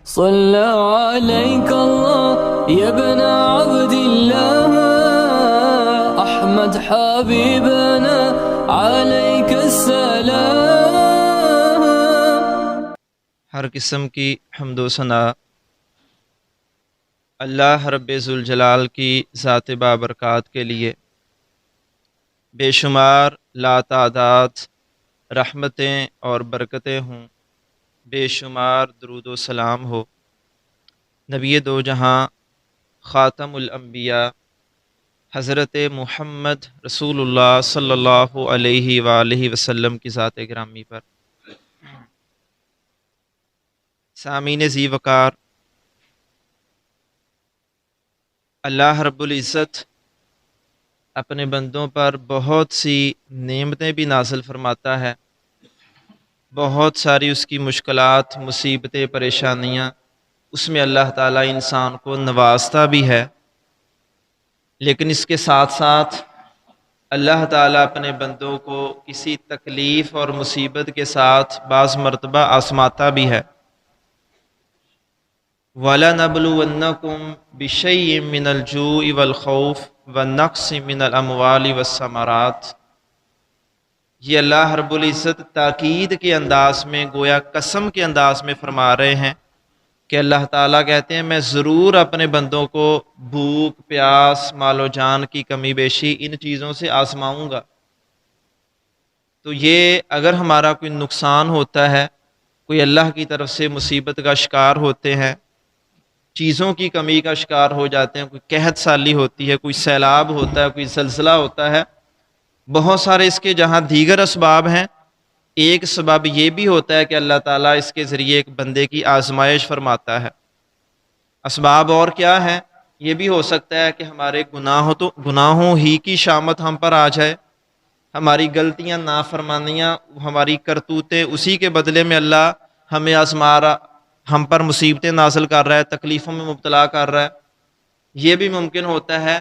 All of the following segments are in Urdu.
صلى عليك الله يا ابن عبد الله أحمد حبيبنا عليك السلام. ہر قسم کی حمد و ثنا اللہ رب ذوالجلال کی ذات بابرکات کے لیے. بے شمار لاتعداد رحمتیں اور برکتیں ہوں، بے شمار درود و سلام ہو نبی دو جہاں خاتم الانبیاء حضرت محمد رسول اللہ صلی اللہ علیہ وآلہ وسلم کی ذات گرامی پر. سامعین ذی وقار، اللہ رب العزت اپنے بندوں پر بہت سی نعمتیں بھی نازل فرماتا ہے، بہت ساری اس کی مشکلات، مصیبتیں، پریشانیاں اس میں اللہ تعالیٰ انسان کو نوازتا بھی ہے. لیکن اس کے ساتھ ساتھ اللہ تعالیٰ اپنے بندوں کو کسی تکلیف اور مصیبت کے ساتھ بعض مرتبہ آزماتا بھی ہے. وَلَنَبْلُوَنَّكُمْ بِشَيْءٍ مِّنَ الْجُوعِ وَالْخَوْفِ وَالنَّقْصِ مِّنَ الْأَمْوَالِ وَالثَّمَرَاتِ. یہ اللہ رب العزت تاکید کے انداز میں، گویا قسم کے انداز میں فرما رہے ہیں کہ اللہ تعالیٰ کہتے ہیں میں ضرور اپنے بندوں کو بھوک، پیاس، مال و جان کی کمی بیشی ان چیزوں سے آزماؤں گا. تو یہ اگر ہمارا کوئی نقصان ہوتا ہے، کوئی اللہ کی طرف سے مصیبت کا شکار ہوتے ہیں، چیزوں کی کمی کا شکار ہو جاتے ہیں، کوئی قحط سالی ہوتی ہے، کوئی سیلاب ہوتا ہے، کوئی زلزلہ ہوتا ہے، بہت سارے اس کے جہاں دیگر اسباب ہیں، ایک سبب یہ بھی ہوتا ہے کہ اللہ تعالیٰ اس کے ذریعے ایک بندے کی آزمائش فرماتا ہے. اسباب اور کیا ہے؟ یہ بھی ہو سکتا ہے کہ ہمارے گناہوں ہی کی شامت ہم پر آ جائے، ہماری غلطیاں، نافرمانیاں، ہماری کرتوتیں، اسی کے بدلے میں اللہ ہمیں ہم پر مصیبتیں نازل کر رہا ہے، تکلیفوں میں مبتلا کر رہا ہے. یہ بھی ممکن ہوتا ہے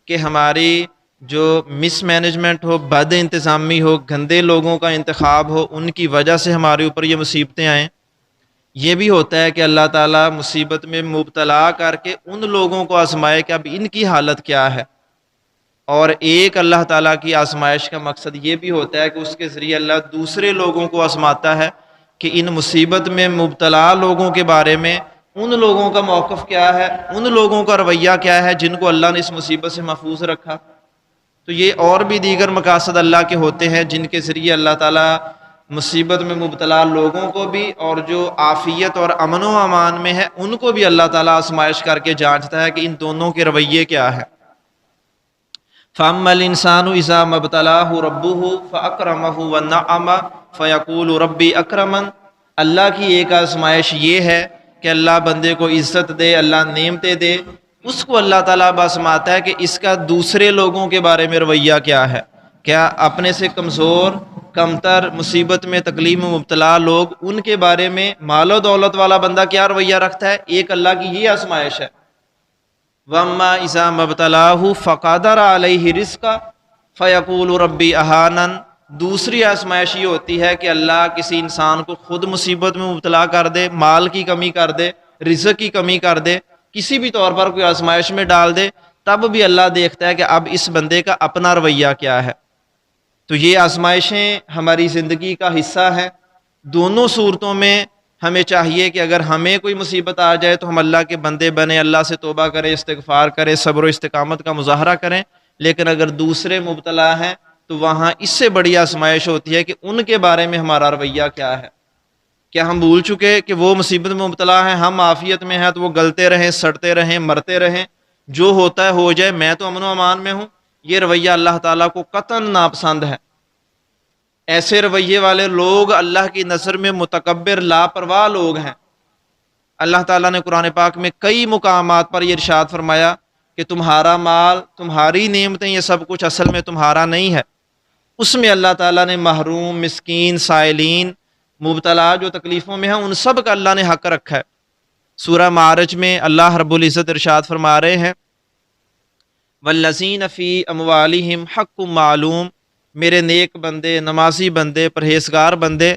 کہ ہماری جو مس مینجمنٹ ہو، بد انتظامی ہو، گندے لوگوں کا انتخاب ہو، ان کی وجہ سے ہمارے اوپر یہ مصیبتیں آئیں. یہ بھی ہوتا ہے کہ اللہ تعالیٰ مصیبت میں مبتلا کر کے ان لوگوں کو آزمائے کہ اب ان کی حالت کیا ہے. اور ایک اللہ تعالیٰ کی آزمائش کا مقصد یہ بھی ہوتا ہے کہ اس کے ذریعے اللہ دوسرے لوگوں کو آزماتا ہے کہ ان مصیبت میں مبتلا لوگوں کے بارے میں ان لوگوں کا موقف کیا ہے، ان لوگوں کا رویہ کیا ہے جن کو اللہ نے اس مصیبت سے محفوظ رکھا. تو یہ اور بھی دیگر مقاصد اللہ کے ہوتے ہیں جن کے ذریعے اللہ تعالیٰ مصیبت میں مبتلا لوگوں کو بھی اور جو عافیت اور امن و امان میں ہے ان کو بھی اللہ تعالیٰ آزمائش کر کے جانچتا ہے کہ ان دونوں کے رویے کیا ہے. فَأَمَّا الْإِنسَانُ إِذَا مَا ابْتَلَاهُ رَبُّهُ فَأَكْرَمَهُ وَنَعَّمَ فَيَقُولُ رَبِّي أَكْرَمَنِ. اللہ کی ایک آزمائش یہ ہے کہ اللہ بندے کو عزت دے، اللہ نعمتیں دے، اس کو اللہ تعالیٰ آزماتا ہے کہ اس کا دوسرے لوگوں کے بارے میں رویہ کیا ہے. کیا اپنے سے کمزور، کمتر، مصیبت میں، تکلیف میں مبتلا لوگ، ان کے بارے میں مال و دولت والا بندہ کیا رویہ رکھتا ہے؟ ایک اللہ کی یہ آزمائش ہے. وَأَمَّا إِذَا مَا ابْتَلَاهُ فَقَدَرَ عَلَيْهِ رِزْقَهُ فَيَقُولُ رَبِّي أَهَانَنِ. دوسری آزمائش یہ ہوتی ہے کہ اللہ کسی انسان کو خود مصیبت میں مبتلا کر دے، مال کی کمی کر دے، رزق کی کمی کر دے، کسی بھی طور پر کوئی آزمائش میں ڈال دے، تب بھی اللہ دیکھتا ہے کہ اب اس بندے کا اپنا رویہ کیا ہے. تو یہ آزمائشیں ہماری زندگی کا حصہ ہیں. دونوں صورتوں میں ہمیں چاہیے کہ اگر ہمیں کوئی مصیبت آ جائے تو ہم اللہ کے بندے بنیں، اللہ سے توبہ کریں، استغفار کریں، صبر و استقامت کا مظاہرہ کریں. لیکن اگر دوسرے مبتلا ہیں تو وہاں اس سے بڑی آزمائش ہوتی ہے کہ ان کے بارے میں ہمارا رویہ کیا ہے. کیا ہم بھول چکے کہ وہ مصیبت میں مبتلا ہیں، ہم عافیت میں ہیں تو وہ گلتے رہیں، سڑتے رہیں، مرتے رہیں، جو ہوتا ہے ہو جائے، میں تو امن و امان میں ہوں؟ یہ رویہ اللہ تعالیٰ کو قطعاً ناپسند ہے. ایسے رویے والے لوگ اللہ کی نظر میں متکبر، لاپرواہ لوگ ہیں. اللہ تعالیٰ نے قرآن پاک میں کئی مقامات پر یہ ارشاد فرمایا کہ تمہارا مال، تمہاری نعمتیں، یہ سب کچھ اصل میں تمہارا نہیں ہے. اس میں اللہ تعالیٰ نے محروم، مسکین، سائلین، مبتلا جو تکلیفوں میں ہیں ان سب کا اللہ نے حق رکھا ہے. سورہ معارج میں اللہ رب العزت ارشاد فرما رہے ہیں وَالَّذِينَ فِي أَمْوَالِهِمْ حَقٌّ مَعْلُومٌ. میرے نیک بندے، نمازی بندے، پرہیزگار بندے،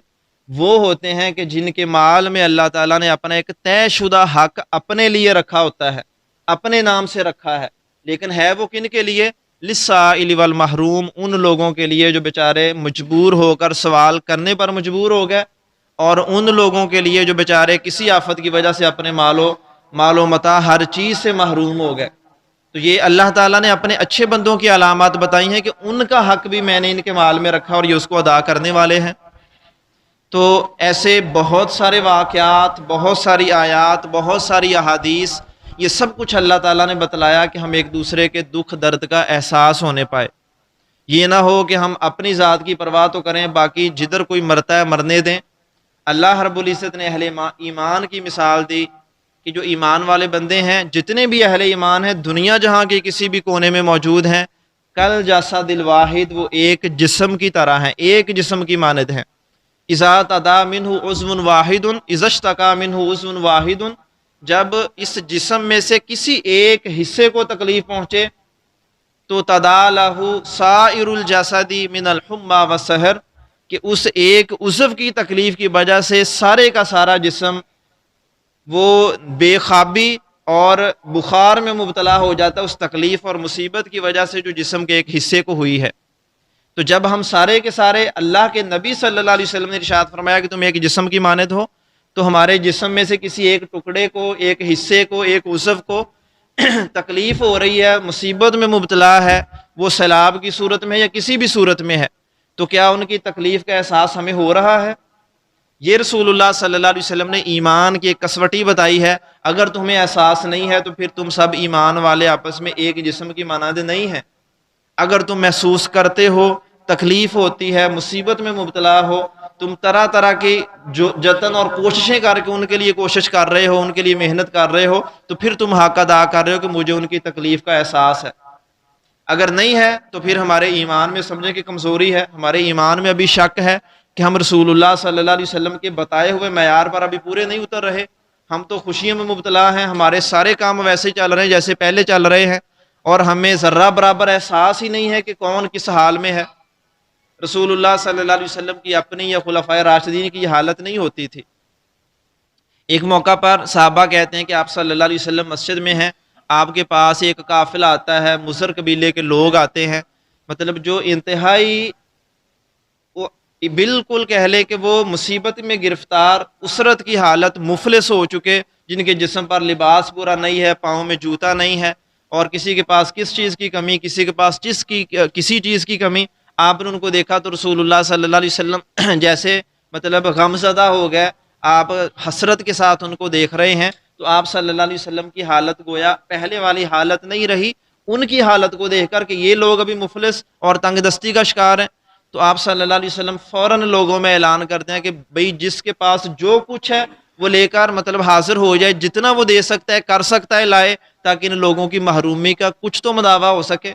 وہ ہوتے ہیں کہ جن کے مال میں اللہ تعالیٰ نے اپنا ایک طے شدہ حق اپنے لیے رکھا ہوتا ہے، اپنے نام سے رکھا ہے، لیکن ہے وہ کن کے لیے؟ للسائل والمحروم، ان لوگوں کے لیے جو بیچارے مجبور ہو کر سوال کرنے پر مجبور ہو گئے، اور ان لوگوں کے لیے جو بیچارے کسی آفت کی وجہ سے اپنے مال و متاع ہر چیز سے محروم ہو گئے۔ تو یہ اللہ تعالیٰ نے اپنے اچھے بندوں کی علامات بتائی ہیں کہ ان کا حق بھی میں نے ان کے مال میں رکھا اور یہ اس کو ادا کرنے والے ہیں۔ تو ایسے بہت سارے واقعات، بہت ساری آیات، بہت ساری احادیث، یہ سب کچھ اللہ تعالیٰ نے بتلایا کہ ہم ایک دوسرے کے دکھ درد کا احساس ہونے پائے۔ یہ نہ ہو کہ ہم اپنی ذات کی پرواہ تو کریں، باقی جدھر کوئی مرتا ہے مرنے دیں۔ اللہ رب العزت نے اہل ایمان کی مثال دی کہ جو ایمان والے بندے ہیں، جتنے بھی اہل ایمان ہیں، دنیا جہاں کے کسی بھی کونے میں موجود ہیں، کل جسد الواحد، وہ ایک جسم کی طرح ہیں، ایک جسم کی مانند ہیں۔ اذا تدا منہ عضو واحد اذا اشتکا منہ عضو واحد، جب اس جسم میں سے کسی ایک حصے کو تکلیف پہنچے تو تدا لہ سائر الجسد من الحمى والسہر، کہ اس ایک عضو کی تکلیف کی وجہ سے سارے کا سارا جسم وہ بے خوابی اور بخار میں مبتلا ہو جاتا ہے، اس تکلیف اور مصیبت کی وجہ سے جو جسم کے ایک حصے کو ہوئی ہے۔ تو جب ہم سارے کے سارے، اللہ کے نبی صلی اللہ علیہ وسلم نے ارشاد فرمایا کہ تم ایک جسم کی مانند ہو، تو ہمارے جسم میں سے کسی ایک ٹکڑے کو، ایک حصے کو، ایک عضو کو تکلیف ہو رہی ہے، مصیبت میں مبتلا ہے، وہ سیلاب کی صورت میں یا کسی بھی صورت میں ہے، تو کیا ان کی تکلیف کا احساس ہمیں ہو رہا ہے؟ یہ رسول اللہ صلی اللہ علیہ وسلم نے ایمان کی ایک کسوٹی بتائی ہے۔ اگر تمہیں احساس نہیں ہے تو پھر تم سب ایمان والے آپس میں ایک جسم کی مانند نہیں ہیں۔ اگر تم محسوس کرتے ہو، تکلیف ہوتی ہے، مصیبت میں مبتلا ہو، تم طرح طرح کی جو جتن اور کوششیں کر کے ان کے لیے کوشش کر رہے ہو، ان کے لیے محنت کر رہے ہو، تو پھر تم حق ادا کر رہے ہو کہ مجھے ان کی تکلیف کا احساس ہے۔ اگر نہیں ہے تو پھر ہمارے ایمان میں سمجھیں کہ کمزوری ہے، ہمارے ایمان میں ابھی شک ہے کہ ہم رسول اللہ صلی اللہ علیہ وسلم کے بتائے ہوئے معیار پر ابھی پورے نہیں اتر رہے۔ ہم تو خوشیوں میں مبتلا ہیں، ہمارے سارے کام ویسے چل رہے ہیں جیسے پہلے چل رہے ہیں، اور ہمیں ذرہ برابر احساس ہی نہیں ہے کہ کون کس حال میں ہے۔ رسول اللہ صلی اللہ علیہ وسلم کی اپنی یا خلفائے راشدین کی یہ حالت نہیں ہوتی تھی۔ ایک موقع پر صحابہ کہتے ہیں کہ آپ صلی اللہ علیہ وسلم مسجد میں ہیں، آپ کے پاس ایک قافلہ آتا ہے، مضر قبیلے کے لوگ آتے ہیں، مطلب جو انتہائی بالکل کہہ لے کہ وہ مصیبت میں گرفتار، اسرت کی حالت، مفلس ہو چکے، جن کے جسم پر لباس پورا نہیں ہے، پاؤں میں جوتا نہیں ہے، اور کسی کے پاس کس چیز کی کمی، کسی کے پاس کسی چیز کی کمی۔ آپ نے ان کو دیکھا تو رسول اللہ صلی اللہ علیہ وسلم جیسے مطلب غم زدہ ہو گئے، آپ حسرت کے ساتھ ان کو دیکھ رہے ہیں، تو آپ صلی اللہ علیہ وسلم کی حالت گویا پہلے والی حالت نہیں رہی، ان کی حالت کو دیکھ کر کہ یہ لوگ ابھی مفلس اور تنگ دستی کا شکار ہیں، تو آپ صلی اللہ علیہ وسلم فوراً لوگوں میں اعلان کرتے ہیں کہ بھئی جس کے پاس جو کچھ ہے وہ لے کر مطلب حاضر ہو جائے، جتنا وہ دے سکتا ہے کر سکتا ہے لائے، تاکہ ان لوگوں کی محرومی کا کچھ تو مداوع ہو سکے۔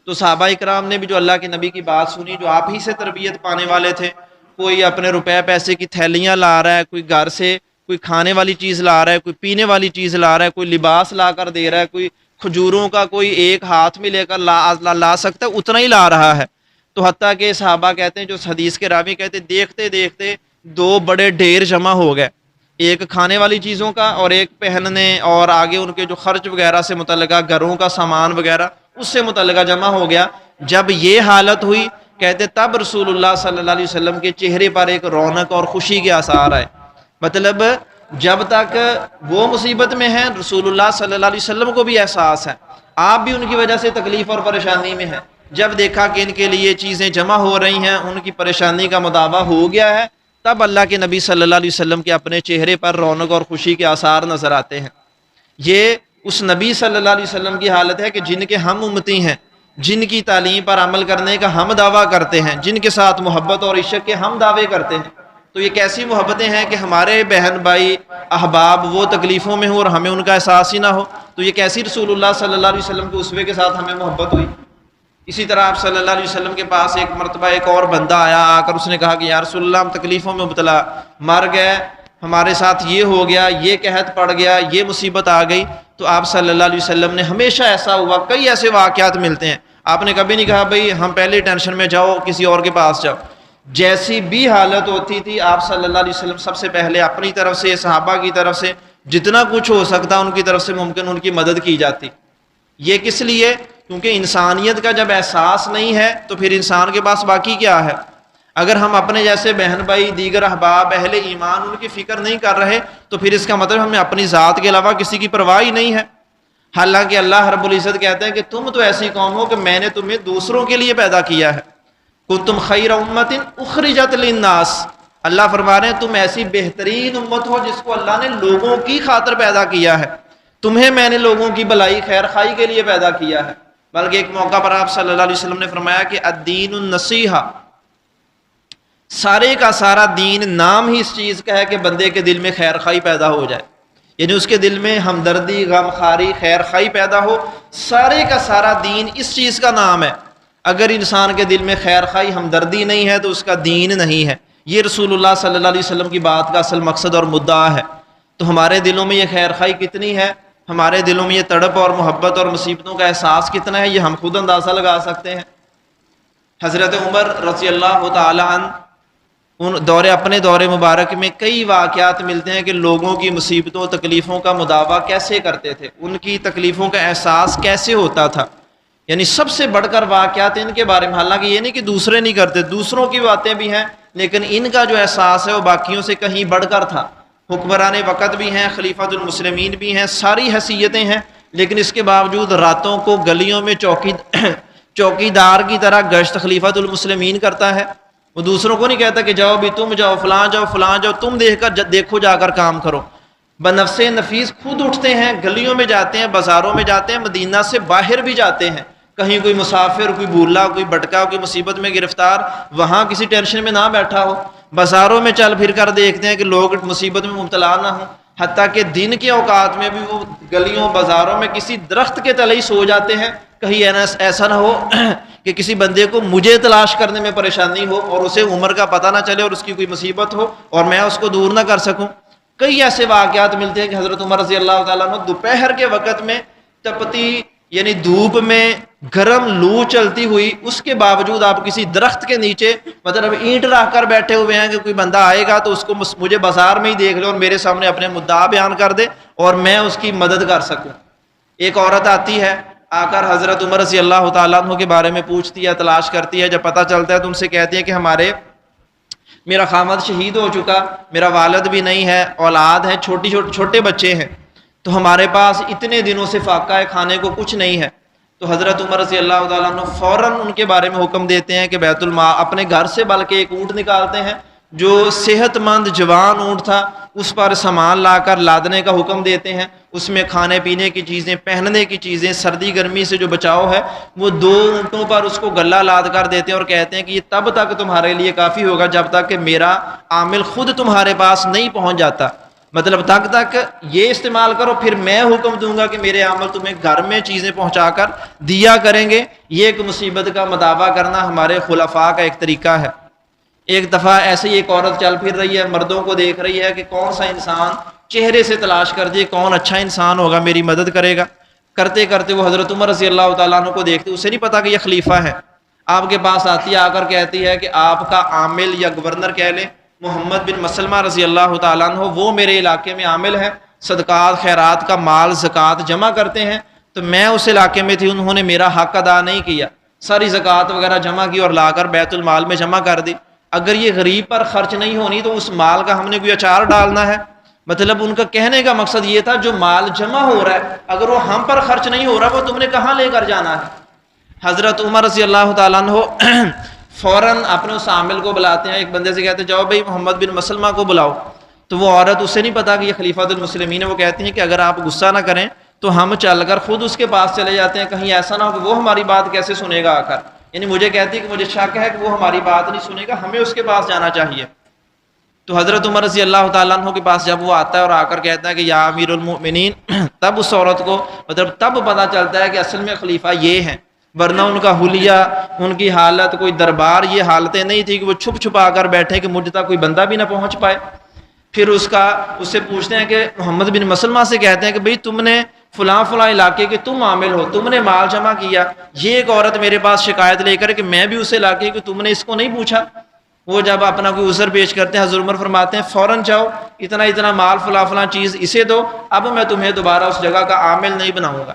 تو صحابہ اکرام نے بھی جو اللہ کے نبی کی بات سنی، جو آپ ہی سے تربیت پانے والے تھے، کوئی اپنے روپے پیسے کی تھیلیاں لا رہا ہے، کوئی گھر سے کوئی کھانے والی چیز لا رہا ہے، کوئی پینے والی چیز لا رہا ہے، کوئی لباس لا کر دے رہا ہے، کوئی کھجوروں کا کوئی ایک ہاتھ میں لے کر لا سکتا ہے اتنا ہی لا رہا ہے۔ تو حتیٰ کہ صحابہ کہتے ہیں، جو حدیث کے راوی کہتے ہیں، دیکھتے دیکھتے دو بڑے ڈھیر جمع ہو گئے، ایک کھانے والی چیزوں کا اور ایک پہننے اور آگے ان کے جو خرچ وغیرہ سے متعلقہ گھروں کا سامان وغیرہ اس سے متعلقہ جمع ہو گیا۔ جب یہ حالت ہوئی، کہتے تب رسول اللہ صلی اللہ علیہ وسلم کے چہرے پر ایک رونق اور خوشی کے آثار آئے۔ مطلب جب تک وہ مصیبت میں ہیں، رسول اللہ صلی اللہ علیہ وسلم کو بھی احساس ہے، آپ بھی ان کی وجہ سے تکلیف اور پریشانی میں ہیں۔ جب دیکھا کہ ان کے لیے چیزیں جمع ہو رہی ہیں، ان کی پریشانی کا مداوع ہو گیا ہے، تب اللہ کے نبی صلی اللہ علیہ وسلم کے اپنے چہرے پر رونق اور خوشی کے آثار نظر آتے ہیں۔ یہ اس نبی صلی اللہ علیہ وسلم کی حالت ہے کہ جن کے ہم امتی ہیں، جن کی تعلیم پر عمل کرنے کا ہم دعویٰ کرتے ہیں، جن کے ساتھ محبت اور عشق کے ہم دعوے کرتے ہیں۔ تو یہ کیسی محبتیں ہیں کہ ہمارے بہن بھائی احباب وہ تکلیفوں میں ہوں اور ہمیں ان کا احساس ہی نہ ہو، تو یہ کیسی رسول اللہ صلی اللہ علیہ وسلم کے اسوے کے ساتھ ہمیں محبت ہوئی۔ اسی طرح آپ صلی اللہ علیہ وسلم کے پاس ایک مرتبہ ایک اور بندہ آیا، آ کر اس نے کہا کہ یا رسول اللہ، ہم تکلیفوں میں مبتلا، مر گئے، ہمارے ساتھ یہ ہو گیا، یہ قحط پڑ گیا، یہ مصیبت آ گئی۔ تو آپ صلی اللہ علیہ وسلم نے ہمیشہ ایسا ہوا، کئی ایسے واقعات ملتے ہیں، آپ نے کبھی نہیں کہا بھئی ہم پہلے ٹینشن میں، جاؤ کسی اور کے پاس جاؤ۔ جیسی بھی حالت ہوتی تھی آپ صلی اللہ علیہ وسلم سب سے پہلے اپنی طرف سے، صحابہ کی طرف سے جتنا کچھ ہو سکتا ان کی طرف سے ممکن ان کی مدد کی جاتی۔ یہ کس لیے؟ کیونکہ انسانیت کا جب احساس نہیں ہے تو پھر انسان کے پاس باقی کیا ہے؟ اگر ہم اپنے جیسے بہن بھائی، دیگر احباب، اہل ایمان ان کی فکر نہیں کر رہے تو پھر اس کا مطلب ہمیں اپنی ذات کے علاوہ کسی کی پرواہ ہی نہیں ہے۔ حالانکہ اللہ رب العزت کہتے ہیں کہ تم تو ایسی قوم ہو کہ میں نے تمہیں دوسروں کے لیے پیدا کیا ہے۔ کنتم خیر امت اخرجت للناس، اللہ فرما رہے ہیں تم ایسی بہترین امت ہو جس کو اللہ نے لوگوں کی خاطر پیدا کیا ہے، تمہیں میں نے لوگوں کی بھلائی خیر خواہی کے لیے پیدا کیا ہے۔ بلکہ ایک موقع پر آپ صلی اللہ علیہ وسلم نے فرمایا کہ الدین النصیحہ، سارے کا سارا دین نام ہی اس چیز کا ہے کہ بندے کے دل میں خیر خواہی پیدا ہو جائے، یعنی اس کے دل میں ہمدردی، غم خاری، خیر خواہی پیدا ہو۔ سارے کا سارا دین اس چیز کا نام ہے۔ اگر انسان کے دل میں خیر خواہی، ہمدردی نہیں ہے تو اس کا دین نہیں ہے۔ یہ رسول اللہ صلی اللہ علیہ وسلم کی بات کا اصل مقصد اور مدعا ہے۔ تو ہمارے دلوں میں یہ خیر خواہی کتنی ہے، ہمارے دلوں میں یہ تڑپ اور محبت اور مصیبتوں کا احساس کتنا ہے، یہ ہم خود اندازہ لگا سکتے ہیں۔ حضرت عمر رضی اللہ تعالی عنہ اپنے دور مبارک میں کئی واقعات ملتے ہیں کہ لوگوں کی مصیبتوں تکلیفوں کا مداوع کیسے کرتے تھے، ان کی تکلیفوں کا احساس کیسے ہوتا تھا۔ یعنی سب سے بڑھ کر واقعات ان کے بارے میں، حالانکہ یہ نہیں کہ دوسرے نہیں کرتے، دوسروں کی باتیں بھی ہیں، لیکن ان کا جو احساس ہے وہ باقیوں سے کہیں بڑھ کر تھا۔ حکمران وقت بھی ہیں، خلیفۃ المسلمین بھی ہیں، ساری حیثیتیں ہیں، لیکن اس کے باوجود راتوں کو گلیوں میں چوکی دار کی طرح گشت خلیفۃ المسلمین کرتا ہے۔ وہ دوسروں کو نہیں کہتا کہ جاؤ بھی تم جاؤ، فلاں جاؤ، فلاں جاؤ، تم دیکھو جا کر کام کرو۔ بنفس نفیس خود اٹھتے ہیں، گلیوں میں جاتے ہیں، بازاروں میں جاتے ہیں، مدینہ سے باہر بھی جاتے ہیں۔ کہیں کوئی مسافر، کوئی بھولا، کوئی بھٹکا، کوئی مصیبت میں گرفتار، وہاں کسی ٹینشن میں نہ بیٹھا ہو، بازاروں میں چل پھر کر دیکھتے ہیں کہ لوگ مصیبت میں مبتلا نہ ہوں۔ حتیٰ کہ دن کے اوقات میں بھی وہ گلیوں بازاروں میں کسی درخت کے تلے ہی سو جاتے ہیں، کہیں ایسا نہ ہو کہ کسی بندے کو مجھے تلاش کرنے میں پریشانی ہو اور اسے عمر کا پتہ نہ چلے اور اس کی کوئی مصیبت ہو اور میں اس کو دور نہ کر سکوں۔ کئی ایسے واقعات ملتے ہیں کہ حضرت عمر رضی اللہ تعالیٰ عنہ دوپہر کے وقت میں تپتی یعنی دھوپ میں گرم لو چلتی ہوئی، اس کے باوجود آپ کسی درخت کے نیچے مطلب اینٹ رکھ کر بیٹھے ہوئے ہیں کہ کوئی بندہ آئے گا تو اس کو مجھے بازار میں ہی دیکھ لے اور میرے سامنے اپنے مدعا بیان کر دے اور میں اس کی مدد کر سکوں۔ ایک عورت آتی ہے، آ کر حضرت عمر رضی اللہ تعالیٰ عنہ کے بارے میں پوچھتی ہے، تلاش کرتی ہے۔ جب پتہ چلتا ہے تو ان سے کہتی ہے کہ میرا خامد شہید ہو چکا، میرا والد بھی نہیں ہے، اولاد ہے، چھوٹے بچے ہیں، تو ہمارے پاس اتنے دنوں سے فاقہ ہے، کھانے کو کچھ نہیں ہے۔ تو حضرت عمر رضی اللہ تعالیٰ عنہ فوراً ان کے بارے میں حکم دیتے ہیں کہ بیت المال اپنے گھر سے بلکہ ایک اونٹ نکالتے ہیں جو صحت مند جوان اونٹ تھا، اس پر سامان لا کر لادنے کا حکم دیتے ہیں۔ اس میں کھانے پینے کی چیزیں، پہننے کی چیزیں، سردی گرمی سے جو بچاؤ ہے وہ 2 اونٹوں پر اس کو گلہ لاد کر دیتے ہیں اور کہتے ہیں کہ یہ تب تک تمہارے لیے کافی ہوگا جب تک کہ میرا عامل خود تمہارے پاس نہیں پہنچ جاتا، مطلب تک یہ استعمال کرو، پھر میں حکم دوں گا کہ میرے عامل تمہیں گھر میں چیزیں پہنچا کر دیا کریں گے۔ یہ ایک مصیبت کا مداوع کرنا ہمارے خلفاء کا ایک طریقہ ہے۔ ایک دفعہ ایسے ہی ایک عورت چل پھر رہی ہے، مردوں کو دیکھ رہی ہے کہ کون سا انسان چہرے سے تلاش کر دیے کون اچھا انسان ہوگا میری مدد کرے گا۔ کرتے کرتے وہ حضرت عمر رضی اللہ تعالیٰ عنہ کو دیکھتے، اسے نہیں پتا کہ یہ خلیفہ ہے، آپ کے پاس آتی ہے، آ کر کہتی ہے کہ آپ کا عامل یا گورنر کہہ لیں محمد بن مسلمہ رضی اللہ تعالیٰ عنہ، وہ میرے علاقے میں عامل ہے، صدقات خیرات کا مال زکوٰۃ جمع کرتے ہیں، تو میں اس علاقے میں تھی، انہوں نے میرا حق ادا نہیں کیا، ساری زکوٰۃ وغیرہ جمع کی اور لا کر بیت المال میں جمع کر دی۔ اگر یہ غریب پر خرچ نہیں ہونی تو اس مال کا ہم نے کوئی اچار ڈالنا ہے۔ مطلب ان کا کہنے کا مقصد یہ تھا جو مال جمع ہو رہا ہے اگر وہ ہم پر خرچ نہیں ہو رہا وہ تم نے کہاں لے کر جانا ہے۔ حضرت عمر رضی اللہ تعالیٰ عنہ فوراً اپنے اس عامل کو بلاتے ہیں، ایک بندے سے کہتے ہیں جاؤ بھائی محمد بن مسلمہ کو بلاؤ۔ تو وہ عورت، اسے نہیں پتا کہ یہ خلیفۃ المسلمین ہے، وہ کہتی ہیں کہ اگر آپ غصہ نہ کریں تو ہم چل کر خود اس کے پاس چلے جاتے ہیں، کہیں ایسا نہ ہو کہ وہ ہماری بات کیسے سنے گا آ کر، یعنی مجھے کہتی ہے کہ مجھے شک ہے کہ وہ ہماری بات نہیں سنے گا، ہمیں اس کے پاس جانا چاہیے۔ تو حضرت عمر رضی اللہ تعالیٰ عنہ کے پاس جب وہ آتا ہے اور آ کر کہتا ہے کہ یا امیر المؤمنین، تب اس عورت کو تب پتہ چلتا ہے کہ اصل میں خلیفہ یہ ہیں، ورنہ ان کا حلیہ، ان کی حالت، کوئی دربار، یہ حالتیں نہیں تھی کہ وہ چھپ چھپا کر بیٹھے کہ مجھ تک کوئی بندہ بھی نہ پہنچ پائے۔ پھر اس سے پوچھتے ہیں کہ محمد بن مسلمہ سے کہتے ہیں کہ بھئی تم نے فلاں علاقے کے تم عامل ہو، تم نے مال جمع کیا، یہ ایک عورت میرے پاس شکایت لے کر کہ میں بھی اس علاقے کہ تم نے اس کو نہیں پوچھا۔ وہ جب اپنا کوئی عذر پیش کرتے ہیں حضرت عمر فرماتے ہیں فوراً جاؤ اتنا اتنا مال فلاں فلاں چیز اسے دو، اب میں تمہیں دوبارہ اس جگہ کا عامل نہیں بناؤں گا۔